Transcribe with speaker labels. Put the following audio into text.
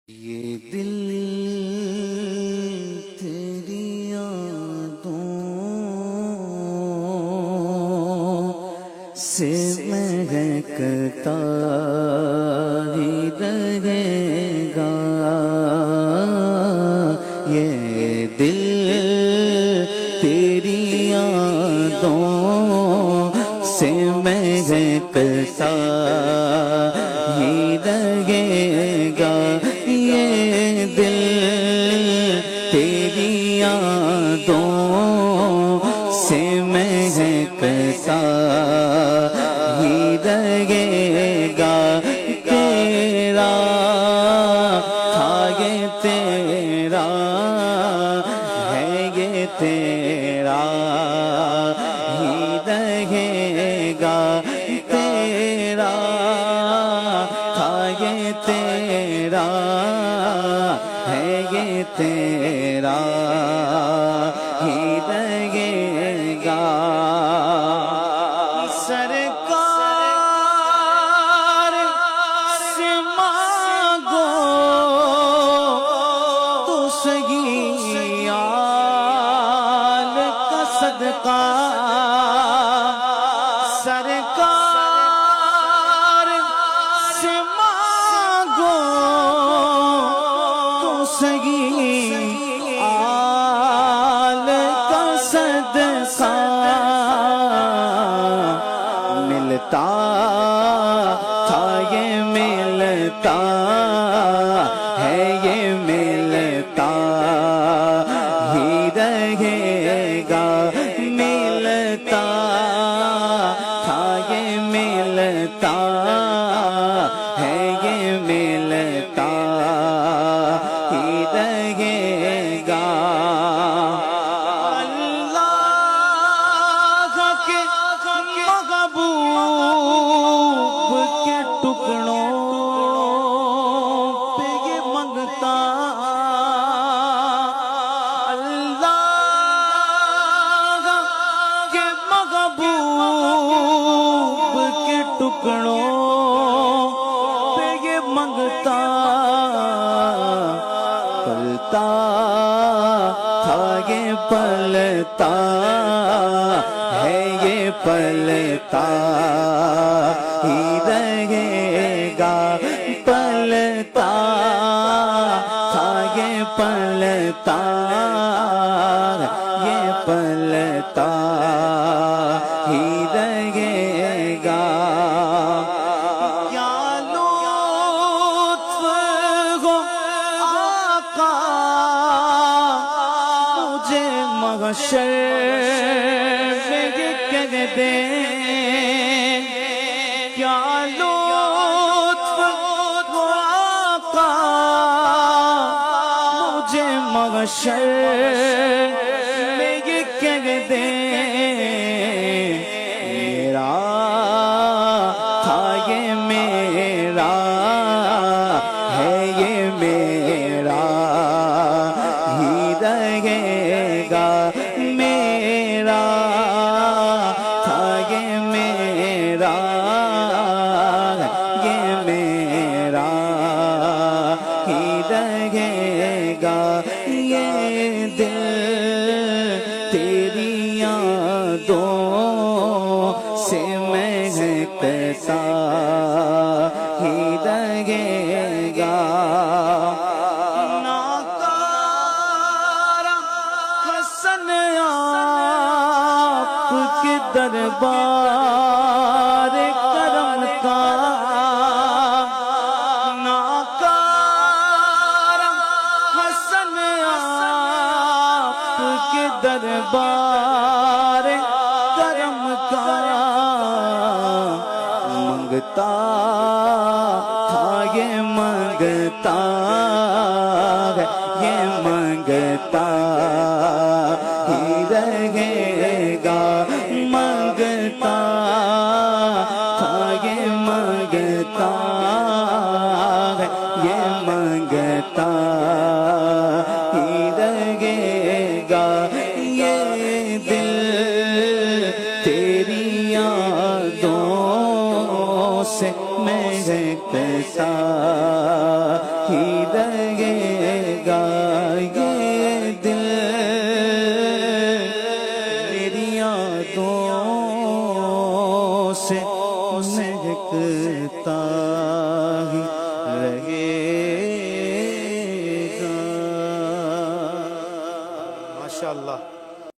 Speaker 1: یہ دل تیری یادوں سے مہکتا ہی رہے گا، یہ دل تیری یادوں سے مہکتا ہی رہے گا، یہ دل تیری یادوں سے مہکتا ہی رہے گا، تیرا تھا یہ تیرا ہے یہ تیرا ہی رہے گا، تیرا تھا یہ تیرا ہے یہ تیرا ہی رہے گا۔ سرکار سے مانگو تو سہی آل کا صدقہ، سرکار سے مانگو تو سہی آل کا صدقہ، ملتا تھا یہ ملتا ہے یہ ملتا ہی رہے گا، ملتا تھا یہ ملتا ہے یہ ملتا ہی رہے گا۔ ٹکڑوں پہ یہ منگتا پلتا تھا یہ پلتا ہے یہ پلتا ہی رہے گا، پلتا تھا یہ پلتا یہ پلتا ہی رہے گا۔ محشر میں یہ کہہ دے کیا لطف وہ آقا، مجھے محشر میں یہ کہہ دے میرا تھا یہ میرا ہے یہ میرا ہی رہے گا، میرا تھا یہ میرا یہ میرا ہی رہے گا، یہ دل تیری یادوں سے مہکتا ہی رہے گا۔ دربار کرم کا ناکار حسن آپ کے دربار کرم کا، منگتا تھا یہ منگتا یہ منگتا ہی رہے گا، منگتا تھا یہ منگتا یہ منگتا ہی رہے گا، یہ دل تیری یادوں سے مہکتا ہی رہے رہے گا یہ دل میری یادوں سے مہکتا ہی رہے گا۔
Speaker 2: ماشاءاللہ